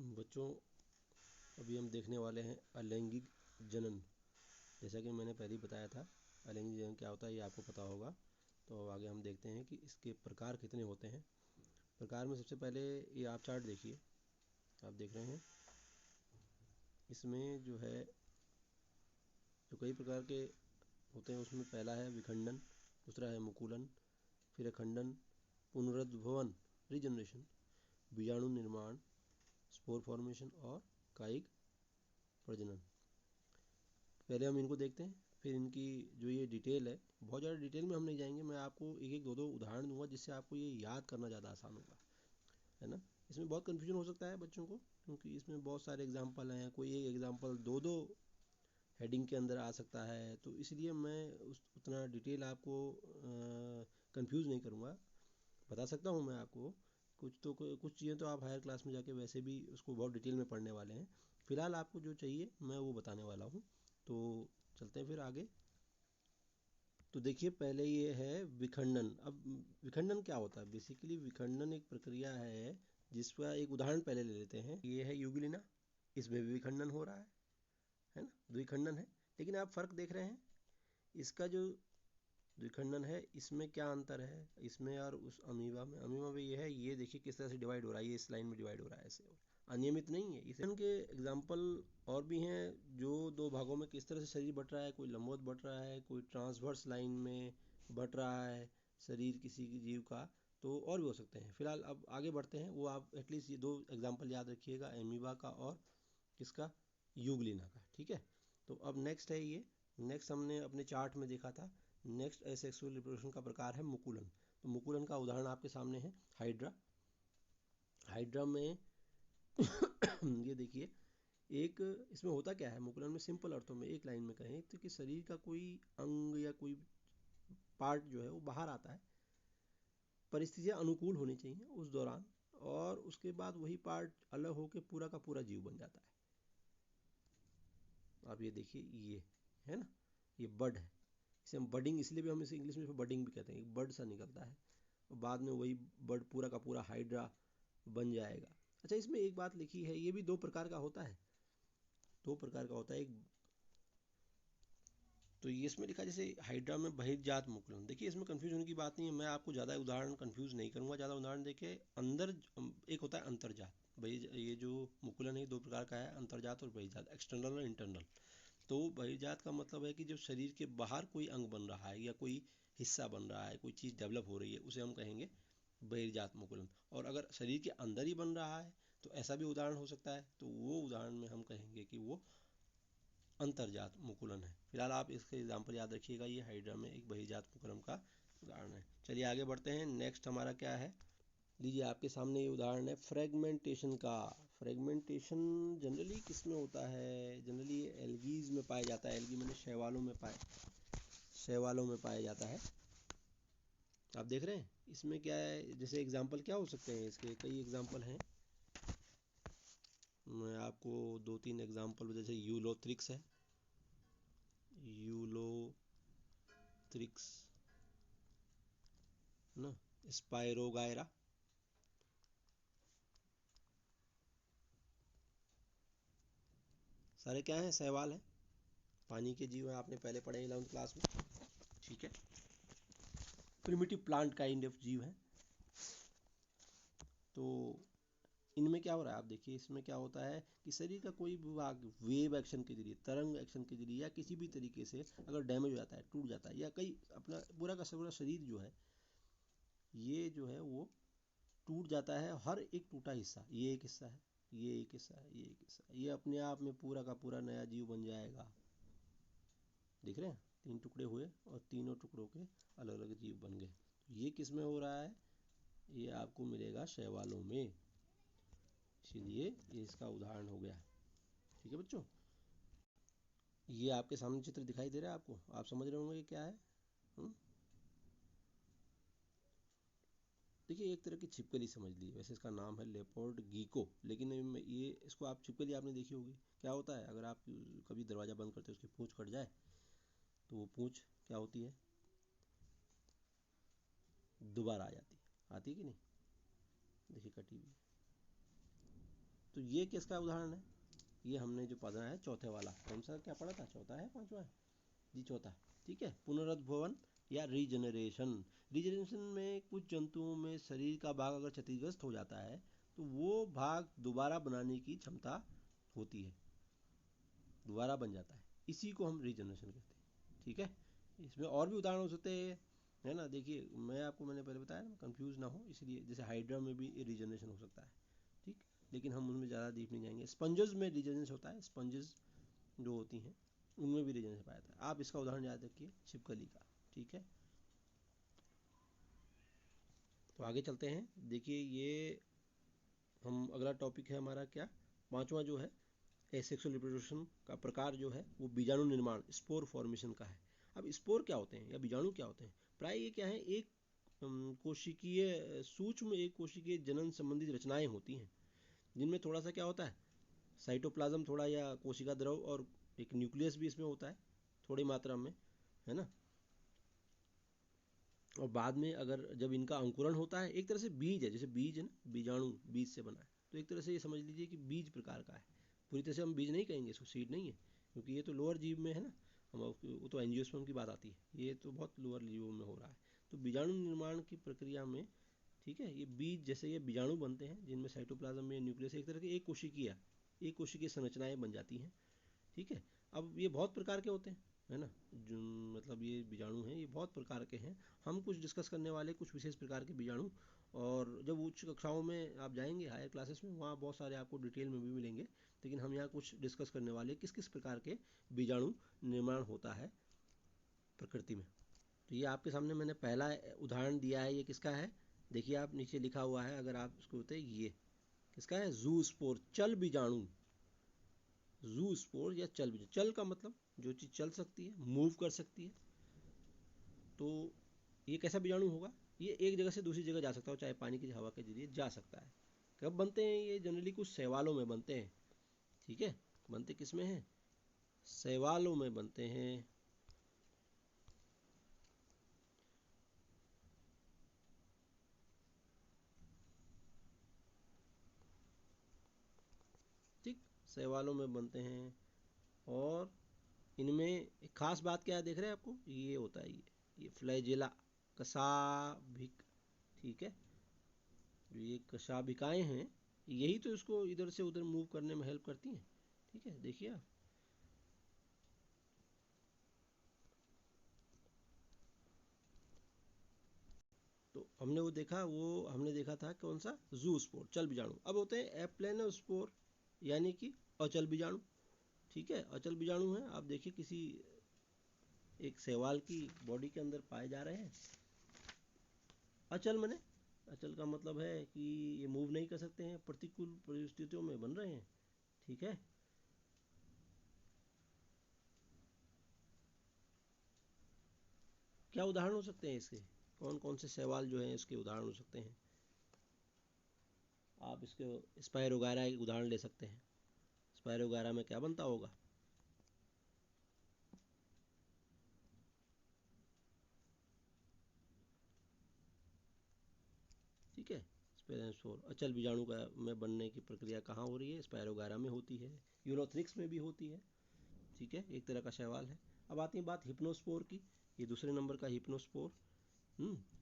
बच्चों, अभी हम देखने वाले हैं अलैंगिक जनन। जैसा कि मैंने पहले ही बताया था, अलैंगिक जनन क्या होता है ये आपको पता होगा। तो आगे हम देखते हैं कि इसके प्रकार कितने होते हैं। प्रकार में सबसे पहले ये आप चार्ट देखिए, आप देख रहे हैं इसमें जो है जो कई प्रकार के होते हैं उसमें पहला है विखंडन, दूसरा है मुकुलन, फिर है खंडन, पुनरुद्भवन रीजनरेशन, बीजाणु निर्माण स्पोर फॉर्मेशन और कायिक प्रजनन। पहले हम इनको देखते हैं, फिर इनकी जो ये डिटेल है, बहुत ज़्यादा डिटेल में हम नहीं जाएंगे, मैं आपको एक एक दो दो उदाहरण दूंगा जिससे आपको ये याद करना ज़्यादा आसान होगा, है ना। इसमें बहुत कन्फ्यूजन हो सकता है बच्चों को, क्योंकि इसमें बहुत सारे एग्जाम्पल हैं, कोई एक एग्जाम्पल दो दो हेडिंग के अंदर आ सकता है, तो इसलिए मैं उतना डिटेल आपको कंफ्यूज नहीं करूँगा। बता सकता हूँ मैं आपको कुछ चीज़ें तो आप हायर क्लास में जाके वैसे भी उसको बहुत डिटेल में पढ़ने वाले हैं। फ़िलहाल आपको जो चाहिए मैं वो बताने वाला हूँ, तो चलते हैं फिर आगे। तो देखिए पहले ये है विखंडन। अब विखंडन क्या होता है? बेसिकली विखंडन एक प्रक्रिया है जिसका एक उदाहरण पहले ले लेते हैं। ये है यूग्लिना, इसमें भी विखंडन हो रहा है ना, द्विखंडन है। लेकिन आप फर्क देख रहे हैं, इसका जो द्विखंडन है इसमें क्या अंतर है इसमें और उस अमीबा में? अमीबा में ये है, ये देखिए किस तरह से डिवाइड हो रहा है, ये इस लाइन में डिवाइड हो रहा है ऐसे, और अनियमित नहीं है। इस के एग्जाम्पल और भी हैं, जो दो भागों में किस तरह से शरीर बट रहा है, कोई लंबवत बट रहा है, कोई ट्रांसवर्स लाइन में बट रहा है शरीर किसी जीव का, तो और भी हो सकते हैं। फिलहाल अब आगे बढ़ते हैं, वो आप एटलीस्ट ये दो एग्जाम्पल याद रखिएगा, एमीबा का और किसका, यूग्लिना का, ठीक है। तो अब नेक्स्ट है ये, नेक्स्ट हमने अपने चार्ट में देखा था, नेक्स्ट एसेक्सुअल रिप्रोडक्शन का प्रकार है मुकुलन। तो मुकुलन का उदाहरण आपके सामने है हाइड्रा। हाइड्रा में ये देखिए, एक इसमें होता क्या है मुकुलन में, सिंपल अर्थों में एक लाइन में कहें तो कि शरीर का कोई अंग या कोई पार्ट जो है वो बाहर आता है, परिस्थितियाँ अनुकूल होनी चाहिए उस दौरान, और उसके बाद वही पार्ट अलग होकर पूरा का पूरा जीव बन जाता है। आप ये देखिए, ये है ना, ये बड है, इसे हम बडिंग, इसलिए भी हम इसे इंग्लिश में बडिंग भी कहते हैं, एक बर्ड सा निकलता है और बाद में वही बर्ड पूरा का पूरा हाइड्रा बन जाएगा। अच्छा, इसमें एक बात लिखी है, ये भी दो प्रकार का होता है, दो प्रकार का होता है। एक तो ये इसमें लिखा जैसे हाइड्रा में बहिर्जात मुकुलन। देखिए इसमें कंफ्यूज होने की बात नहीं है, मैं आपको ज़्यादा उदाहरण कंफ्यूज नहीं करूँगा, ज़्यादा उदाहरण देके अंदर एक होता है अंतर्जात। भाई ये जो मुकुलन है दो प्रकार का है, अंतर्जात और बहिर्जात, एक्सटर्नल और इंटरनल। तो बहिर्जात का मतलब है कि जब शरीर के बाहर कोई अंग बन रहा है या कोई हिस्सा बन रहा है, कोई चीज़ डेवलप हो रही है, उसे हम कहेंगे बहिर्जात मुकुलन। और अगर शरीर के अंदर ही बन रहा है तो ऐसा भी उदाहरण हो सकता है, तो वो उदाहरण में हम कहेंगे कि वो अंतर्जात मुकुलन है। फिलहाल आप इसके एग्जाम्पल याद रखिएगा, ये हाइड्रा में एक बहिर्जात मुकुलन का उदाहरण है। चलिए आगे बढ़ते हैं, नेक्स्ट हमारा क्या है, लीजिए आपके सामने ये उदाहरण है फ्रेगमेंटेशन का। फ्रेगमेंटेशन जनरली किस में होता है? जनरली एल्गीज में पाया जाता है, एल्गी मैंने शैवालों में पाया जाता है। आप देख रहे हैं इसमें क्या है, जैसे एग्जाम्पल क्या हो सकते हैं, इसके कई एग्जाम्पल हैं, मैं आपको दो तीन एग्जाम्पल, जैसे यूलोथ्रिक्स है, यूलोथ्रिक्स ना, स्पायरोगायरा, सारे क्या हैं, शैवाल हैं, पानी के जीव हैं, आपने पहले पढ़े 11वीं क्लास में, ठीक है। प्रिमिटिव प्लांट काइंड ऑफ जीव हैं। तो इनमें क्या हो रहा है, आप देखिए इसमें क्या होता है कि शरीर का कोई विभाग वेव एक्शन के जरिए, तरंग एक्शन के जरिए या किसी भी तरीके से अगर डैमेज हो जाता है, टूट जाता है, या कई अपना पूरा का पूरा शरीर जो है, ये जो है वो टूट जाता है, हर एक टूटा हिस्सा, ये एक हिस्सा है, ये एक हिस्सा है, ये एक हिस्सा है, ये अपने आप में पूरा का पूरा नया जीव बन जाएगा। देख रहे हैं, तीन टुकड़े हुए और तीनों टुकड़ों के अलग अलग जीव बन गए। तो ये किस में हो रहा है, ये आपको मिलेगा शैवालों में, इसीलिए ये इसका उदाहरण हो गया, ठीक है बच्चों। ये आपके सामने चित्र दिखाई दे रहा है आपको, आप समझ रहे होंगे क्या है। देखिए एक तरह की छिपकली समझ ली, वैसे इसका नाम है लेपर्ड गीको, लेकिन ये इसको आप छिपकली आपने देखी होगी। क्या होता है, अगर आप कभी दरवाज़ा बंद करते हो उसकी पूँछ कट जाए, तो वो पूँछ क्या होती है, दोबारा आ जाती है, आती है कि नहीं, देखिए कटी हुई, तो ये किसका उदाहरण है? ये हमने जो पढ़ा है चौथे वाला, कौन सा क्या पढ़ा था, चौथा है पांचवा है जी, चौथा। ठीक है, पुनरुद्भवन या रीजनरेशन। रीजनरेशन में कुछ जंतुओं में शरीर का भाग अगर क्षतिग्रस्त हो जाता है तो वो भाग दोबारा बनाने की क्षमता होती है, दोबारा बन जाता है, इसी को हम रीजनरेशन कहते हैं। ठीक है, इसमें और भी उदाहरण हो सकते हैं, है ना। देखिए मैंने पहले बताया ना, कंफ्यूज ना हो इसलिए, जैसे हाइड्रा में भी रीजनरेशन हो सकता है, ठीक, लेकिन हम उनमें ज़्यादा डीप नहीं जाएंगे। स्पंजेस में रीजनरेशन होता है, स्पंजेस जो होती हैं उनमें भी रीजनरेशन पाया जाता है। आप इसका उदाहरण याद रखिए, छिपकली का। ठीक है, तो आगे चलते हैं। देखिए ये हम अगला टॉपिक है हमारा क्या, पांचवा जो है एसेक्सुअल रिप्रोडक्शन का प्रकार जो है वो बीजाणु निर्माण, स्पोर फॉर्मेशन का है। अब स्पोर क्या होते हैं या बीजाणु क्या होते हैं? प्राय ये क्या है, एक कोशिकीय सूक्ष्म एक कोशिकीय जनन संबंधित रचनाएं होती हैं, जिनमें थोड़ा सा क्या होता है, साइटोप्लाज्म थोड़ा या कोशिका द्रव, और एक न्यूक्लियस भी इसमें होता है थोड़ी मात्रा में, है ना। और बाद में अगर जब इनका अंकुरण होता है, एक तरह से बीज है, जैसे बीज है ना, बीजाणु बीज से बना है, तो एक तरह से ये समझ लीजिए कि बीज प्रकार का है। पूरी तरह से हम बीज नहीं कहेंगे इसको, सीड नहीं है, क्योंकि ये तो लोअर जीव में है ना, हम वो तो एंजियोस्पर्म की बात आती है, ये तो बहुत लोअर जीवों में हो रहा है। तो बीजाणु निर्माण की प्रक्रिया में, ठीक है, ये बीज जैसे ये बीजाणु बनते हैं जिनमें साइटोप्लाज्म में न्यूक्लियस एक तरह की एक कोशिकीय संरचनाएं बन जाती हैं। ठीक है, अब ये बहुत प्रकार के होते हैं, है ना, जो मतलब ये बीजाणु हैं ये बहुत प्रकार के हैं। हम कुछ डिस्कस करने वाले कुछ विशेष प्रकार के बीजाणु, और जब उच्च कक्षाओं में आप जाएंगे हायर क्लासेस में, वहाँ बहुत सारे आपको डिटेल में भी मिलेंगे, लेकिन हम यहाँ कुछ डिस्कस करने वाले किस किस प्रकार के बीजाणु निर्माण होता है प्रकृति में। तो ये आपके सामने मैंने पहला उदाहरण दिया है, ये किसका है, देखिए आप नीचे लिखा हुआ है, अगर आप इसको होते, ये किसका है, जूस्पोर, चल बीजाणु। जू स्पोर या चल बीजाणु, चल का मतलब जो चीज़ चल सकती है, मूव कर सकती है, तो ये कैसा बीजाणु होगा, ये एक जगह से दूसरी जगह जा सकता है, चाहे पानी की हवा के जरिए जा सकता है। कब बनते हैं ये, जनरली कुछ शैवालों में बनते हैं। ठीक है, बनते किस में हैं, शैवालों में बनते हैं। ठीक, शैवालों में बनते हैं, और इनमें एक खास बात क्या है, देख रहे हैं आपको, ये होता है, ये फ्लैजेला कशाभिक। ठीक है, जो ये कशाभिकाएँ हैं, यही तो इसको इधर से उधर मूव करने में हेल्प करती हैं। ठीक है, देखिए आप, तो हमने देखा था कौन सा, जू स्पोर, चल बीजाणु। अब होते हैं एप्लेनोस्पोर, यानी कि अचल बीजाणु। ठीक है, अचल बीजाणु है, आप देखिए किसी एक शैवाल की बॉडी के अंदर पाए जा रहे हैं। अचल मने, अचल का मतलब है कि ये मूव नहीं कर सकते हैं, प्रतिकूल परिस्थितियों में बन रहे हैं। ठीक है, क्या उदाहरण हो सकते हैं इसके, कौन कौन से शैवाल जो हैं इसके उदाहरण हो सकते हैं? आप इसके स्पायरोगारा एक उदाहरण ले सकते हैं। स्पायरोगारा में क्या बनता होगा, ठीक है, स्पेरेंसोर अचल बीजाणु का में बनने की प्रक्रिया कहाँ हो रही है, स्पायरोगारा में होती है, यूरोथ्रिक्स में भी होती है। ठीक है, एक तरह का शैवाल है। अब आती है बात हिप्नोस्पोर की, ये दूसरे नंबर का हिप्नोस्पोर।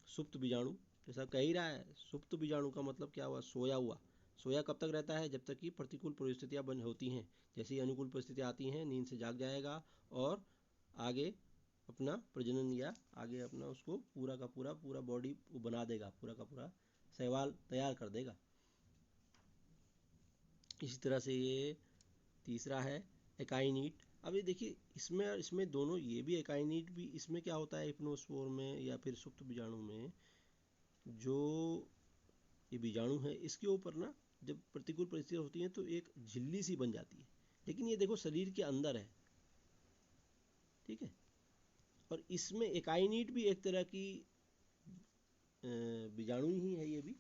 सुप्त बीजाणु, जैसा कह ही रहा है, सुप्त बीजाणु का मतलब क्या हुआ, सोया हुआ। सोया कब तक रहता है, जब तक कि प्रतिकूल परिस्थितियाँ बन होती हैं। जैसे ही अनुकूल परिस्थितियाँ आती हैं, नींद से जाग जाएगा, और आगे अपना प्रजनन या आगे अपना उसको पूरा का पूरा पूरा बॉडी बना देगा, पूरा का पूरा शैवाल तैयार कर देगा। इसी तरह से ये तीसरा है एकाइनीट। अब ये देखिए, इसमें इसमें दोनों, ये भी एकाइनीट भी, इसमें क्या होता है हिप्नोस्पोर में या फिर सुप्त बीजाणु में, जो ये बीजाणु है इसके ऊपर ना जब प्रतिकूल परिस्थितियाँ होती हैं तो एक झिल्ली सी बन जाती है, लेकिन ये देखो शरीर के अंदर है। ठीक है, और इसमें एकाइनीट भी एक तरह की बीजाणु ही है ये भी।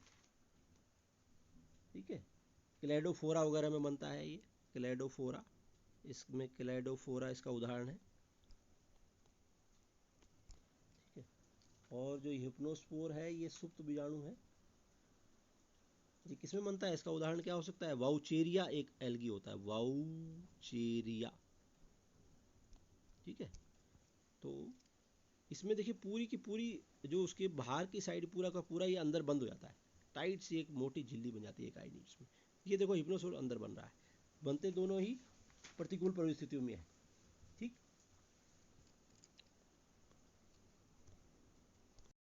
ठीक है, क्लेडोफोरा वगैरह में बनता है ये, क्लेडोफोरा, इसमें क्लेडोफोरा इसका उदाहरण है। ठीक है, और जो हिप्नोस्पोर है ये सुप्त बीजाणु है, ये किसमें बनता है? इसका उदाहरण क्या हो सकता है? वाउचेरिया एक एल्गी होता है, वाउचेरिया। ठीक है, तो इसमें देखिए पूरी की पूरी जो उसके बाहर की साइड पूरा का पूरा ये अंदर बंद हो जाता है, टाइट सी एक मोटी झिल्ली बन जाती है एक आईनिड्स में। ये देखो हिप्नोसोल अंदर बन रहा है, बनते दोनों ही प्रतिकूल परिस्थितियों में है। ठीक,